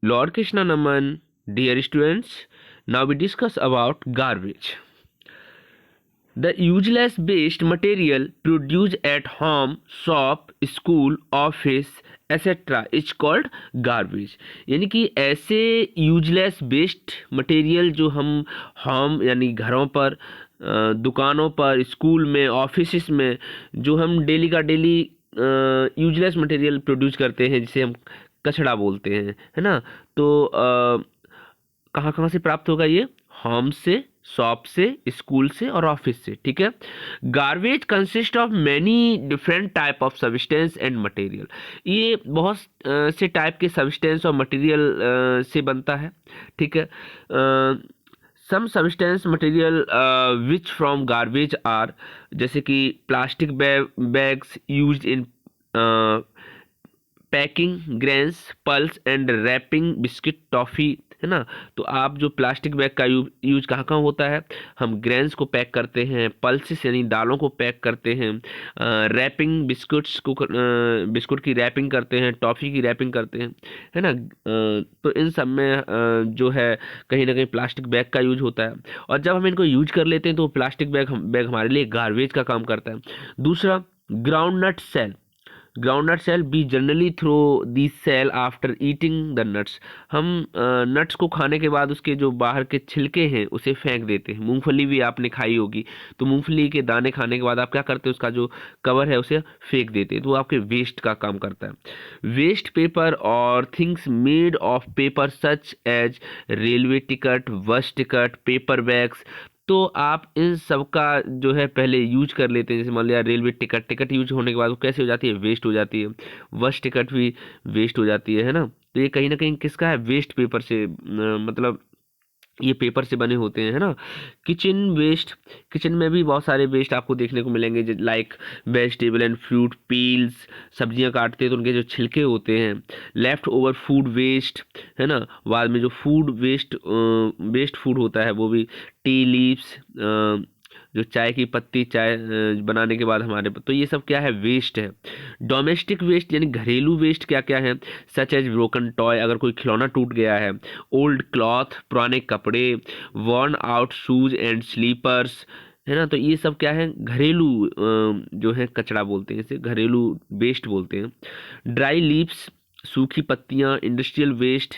Lord Krishna Naman, dear students, now we discuss about garbage. The useless waste material produced at home, shop, school, office, etc. is called garbage. यानी कि ऐसे useless waste material जो हम यानी घरों पर, दुकानों पर, स्कूल में, ऑफिस में जो हम डेली का डेली यूजलेस मटेरियल प्रोड्यूस करते हैं, जिसे हम कचड़ा बोलते हैं, है ना। तो कहाँ कहाँ से प्राप्त होगा ये? होम से, शॉप से, स्कूल से और ऑफिस से, ठीक है। Garbage consist of many different type of substance and material. ये बहुत से टाइप के सब्सटेंस और मटेरियल से बनता है, ठीक है। Some substance material which from garbage are, जैसे कि plastic bags used in packing, grains, pulse and wrapping, biscuit, toffee, है ना। तो आप जो प्लास्टिक बैग का यूज कहाँ कहाँ होता है? हम ग्रेन्स को पैक करते हैं, पल्सेस यानी दालों को पैक करते हैं, रैपिंग, बिस्कुट की रैपिंग करते हैं, टॉफ़ी की रैपिंग करते हैं, है ना। तो इन सब में जो है कहीं ना कहीं प्लास्टिक बैग का यूज होता है, और जब हम इनको यूज कर लेते हैं तो प्लास्टिक बैग हमारे लिए गार्बेज का काम करता है। दूसरा, ground nut shell. Groundnut shell we generally throw the shell after eating the nuts. हम नट्स को खाने के बाद उसके जो बाहर के छिलके हैं उसे फेंक देते हैं। मूंगफली भी आपने खाई होगी, तो मूंगफली के दाने खाने के बाद आप क्या करते हैं? उसका जो कवर है उसे फेंक देते हैं, तो वो आपके वेस्ट का काम करता है। वेस्ट पेपर और things made of paper such as railway ticket, bus ticket, paper bags. तो आप इन सब का जो है पहले यूज कर लेते हैं। जैसे मान लिया रेलवे टिकट यूज होने के बाद वो कैसे हो जाती है? वेस्ट हो जाती है। बस टिकट भी वेस्ट हो जाती है ना। तो ये कहीं ना कहीं किसका है? वेस्ट पेपर से, मतलब ये पेपर से बने होते हैं, है ना। Kitchen waste. किचन में भी बहुत सारे वेस्ट आपको देखने को मिलेंगे, like vegetable and fruit peels. सब्जियां काटते हैं तो उनके जो छिलके होते हैं। लेफ्ट ओवर फूड वेस्ट, है ना। बाद में जो फूड वेस्ट फूड होता है वो भी। टी लीव्स, जो चाय की पत्ती, चाय बनाने के बाद हमारे, तो ये सब क्या है? वेस्ट है। डोमेस्टिक वेस्ट यानी घरेलू वेस्ट क्या क्या है? सच एज ब्रोकन टॉय, अगर कोई खिलौना टूट गया है। ओल्ड क्लॉथ, पुराने कपड़े। Worn out shoes and slippers, है ना। तो ये सब क्या है? घरेलू जो है कचरा बोलते हैं, इसे घरेलू वेस्ट बोलते हैं। ड्राई लीव्स, सूखी पत्तियां। इंडस्ट्रियल वेस्ट,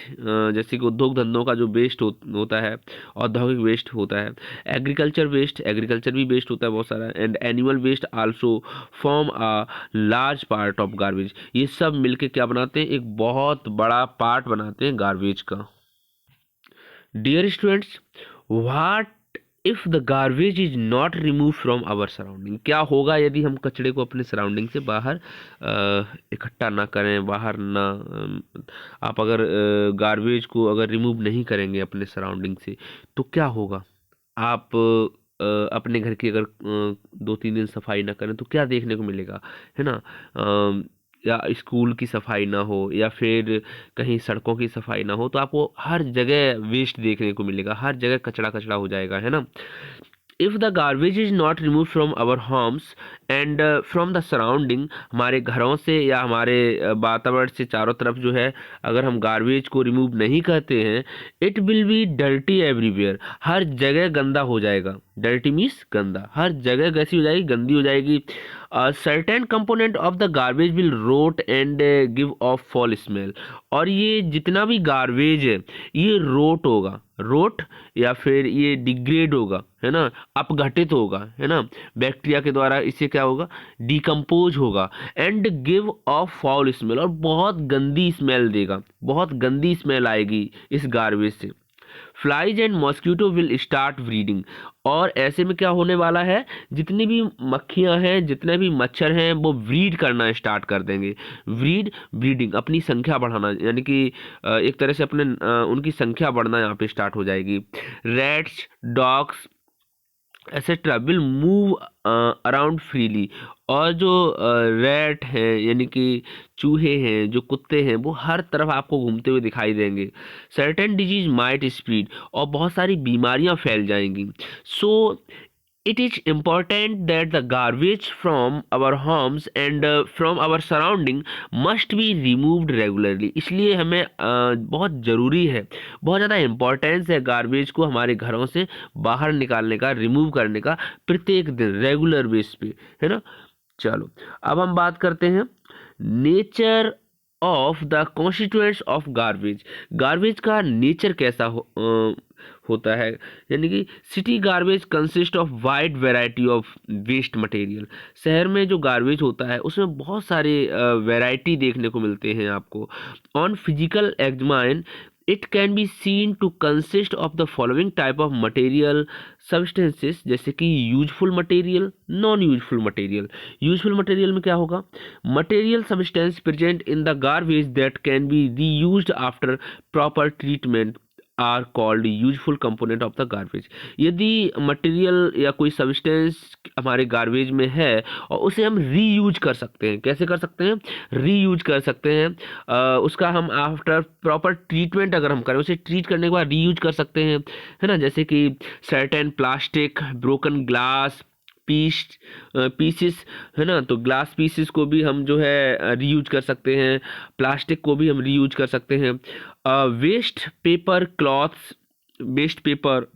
जैसे कि उद्योग धंधों का जो वेस्ट होता है, औद्योगिक वेस्ट होता है। एग्रीकल्चर वेस्ट, एग्रीकल्चर भी वेस्ट होता है बहुत सारा। And animal waste also form a large part of garbage. ये सब मिलके क्या बनाते हैं? एक बहुत बड़ा पार्ट बनाते हैं गार्बेज का। Dear students, what if the garbage is not remove from our surrounding? क्या होगा यदि हम कचड़े को अपने सराउंडिंग से बाहर इकट्ठा ना करें, बाहर ना, आप अगर गार्बेज को अगर रिमूव नहीं करेंगे अपने सराउंडिंग से, तो क्या होगा? आप अपने घर की अगर 2-3 दिन सफाई ना करें तो क्या देखने को मिलेगा, है ना। या स्कूल की सफाई ना हो, या फिर कहीं सड़कों की सफाई ना हो, तो आपको हर जगह वेस्ट देखने को मिलेगा, हर जगह कचड़ा कचड़ा हो जाएगा, है ना। If the garbage is not remove from our homes and from the surrounding, हमारे घरों से या हमारे वातावरण से चारों तरफ जो है, अगर हम गार्बेज को रिमूव नहीं करते हैं, it will be dirty everywhere, हर जगह गंदा हो जाएगा। डर्टी मीन्स गंदा, हर जगह कैसी हो जाएगी? गंदी हो जाएगी। Certain component of the garbage will rot and give off foul smell. और ये जितना भी गार्बेज है ये रोट होगा, रोट या फिर ये डिग्रेड होगा, है ना, अपघटित होगा, है ना, बैक्टीरिया के द्वारा इसे क्या होगा? डिकम्पोज होगा। And give of foul smell, और बहुत गंदी स्मेल देगा, बहुत गंदी स्मेल आएगी इस गार्बेज से। Flies and mosquito will start breeding, और ऐसे में क्या होने वाला है? जितनी भी मक्खियां हैं, जितने भी मच्छर हैं, वो ब्रीड करना स्टार्ट कर देंगे। ब्रीडिंग, अपनी संख्या बढ़ाना, यानी कि एक तरह से अपने उनकी संख्या बढ़ना यहाँ पे स्टार्ट हो जाएगी। Rats, dogs etcetera will move around freely, और जो रैट हैं यानी कि चूहे हैं, जो कुत्ते हैं, वो हर तरफ आपको घूमते हुए दिखाई देंगे। सर्टेन डिजीज माइट स्प्रीड, और बहुत सारी बीमारियां फैल जाएंगी। सो it is important that the garbage from our homes and from our surrounding must be removed regularly। इसलिए हमें बहुत ज़रूरी है, बहुत ज़्यादा इम्पोर्टेंस है गार्बेज को हमारे घरों से बाहर निकालने का, रिमूव करने का, प्रत्येक दिन रेगुलर बेस पे, है ना। चलो, अब हम बात करते हैं nature of the constituents of garbage. Garbage का नेचर कैसा होता है, यानी कि city garbage consist of wide variety of waste material. शहर में जो गार्बेज होता है उसमें बहुत सारे वैरायटी देखने को मिलते हैं आपको। On physical examine it can be seen to consist of the following type of material substances, जैसे कि useful material, non useful material. Useful material में क्या होगा, material substance present in the garbage that can be reused after proper treatment are called useful component of the garbage. यदि material या कोई substance हमारे garbage में है और उसे हम रीयूज कर सकते हैं, कैसे कर सकते हैं, रीयूज कर सकते हैं। उसका हम आफ्टर प्रॉपर ट्रीटमेंट अगर हम करें, उसे ट्रीट करने के बाद रीयूज कर सकते हैं, है ना। जैसे कि certain plastic, broken glass pieces, है ना, तो ग्लास पीसेस को भी हम जो है रीयूज कर सकते हैं, प्लास्टिक को भी हम रीयूज कर सकते हैं। Waste paper clothes, waste paper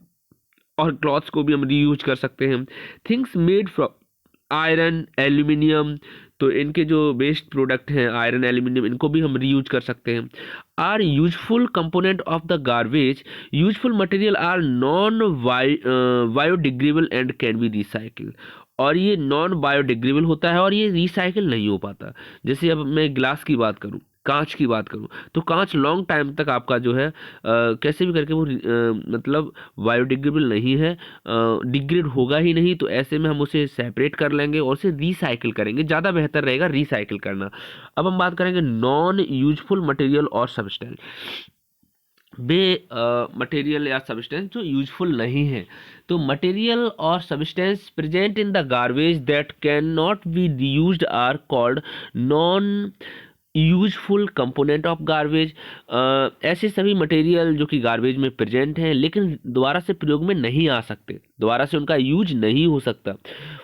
और क्लॉथ्स को भी हम रीयूज कर सकते हैं। Things made from iron, aluminium, तो इनके जो वेस्ट प्रोडक्ट हैं आयरन, एल्यूमिनियम, इनको भी हम रीयूज कर सकते हैं। Are useful component of the garbage, useful material are non biodegradable and can be recycle. और ये नॉन बायोडिग्रेडेबल होता है और ये रिसाइकिल नहीं हो पाता। जैसे अब मैं ग्लास की बात करूँ, कांच की बात करूं, तो कांच लॉन्ग टाइम तक आपका जो है कैसे भी करके वो मतलब बायोडिग्रेडेबल नहीं है, डिग्रेड होगा ही नहीं। तो ऐसे में हम उसे सेपरेट कर लेंगे और उसे रिसाइकिल करेंगे, ज़्यादा बेहतर रहेगा रिसाइकिल करना। अब हम बात करेंगे नॉन यूजफुल मटेरियल और सब्सटेंस। वे मटेरियल या सब्सटेंस जो यूजफुल नहीं है। तो मटेरियल और substance present in the garbage that can not be reused are called non useful component of garbage. ऐसे सभी मटेरियल जो कि गार्बेज में प्रेजेंट हैं लेकिन दोबारा से प्रयोग में नहीं आ सकते, दोबारा से उनका यूज नहीं हो सकता।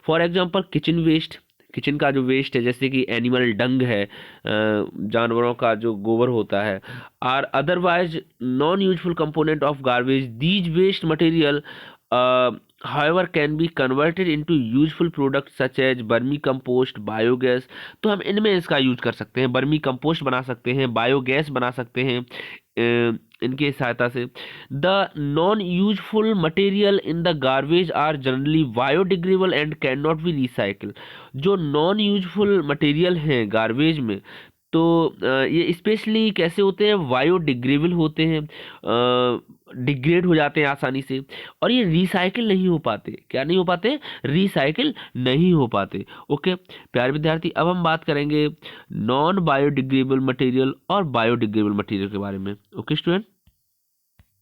For example kitchen waste, kitchen का जो वेस्ट है, जैसे कि एनिमल डंग है, जानवरों का जो गोबर होता है, are otherwise non useful component of garbage. These waste material however can be converted into useful products such as vermi compost, biogas. तो हम इनमें इसका यूज कर सकते हैं, वर्मी कंपोस्ट बना सकते हैं, बायोगैस बना सकते हैं इनके सहायता से। The non useful material in the garbage are generally biodegradable and can not be recycle. जो नॉन यूजफुल मटेरियल हैं गार्बेज में, तो ये स्पेशली कैसे होते हैं, बायोडिग्रेडेबल होते हैं, डिग्रेड हो जाते हैं आसानी से, और ये रिसाइकिल नहीं हो पाते। क्या नहीं हो पाते, रिसाइकिल नहीं हो पाते। ओके प्यारे विद्यार्थी, अब हम बात करेंगे नॉन बायोडिग्रेडेबल मटेरियल और बायोडिग्रेडेबल मटेरियल के बारे में। Okay student.